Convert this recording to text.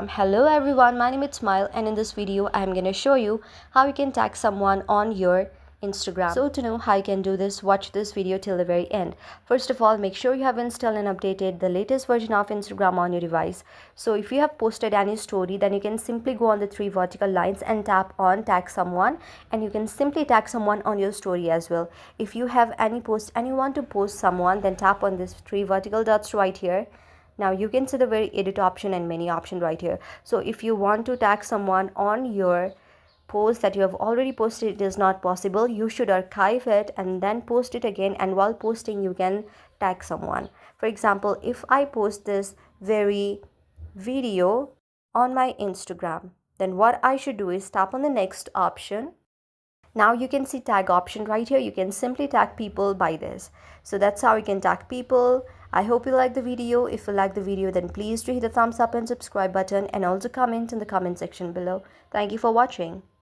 Hello everyone, my name is Smile, and in this video I am going to show you how you can tag someone on your Instagram. So to know how you can do this, watch this video till the very end. First of all, make sure you have installed and updated the latest version of Instagram on your device. So if you have posted any story, then you can simply go on the three vertical lines and tap on tag someone, and you can simply tag someone on your story as well. If you have any post and you want to post someone, then tap on this three vertical dots right here. Now you can see the very edit option and many option right here. So if you want to tag someone on your post that you have already posted, it is not possible. You should archive it and then post it again, and while posting you can tag someone. For example, if I post this very video on my Instagram, then what I should do is tap on the next option. Now you can see tag option right here. You can simply tag people by this. So that's how you can tag people. I hope you like the video. If you like the video, then please do hit the thumbs up and subscribe button, and also comment in the comment section below. Thank you for watching.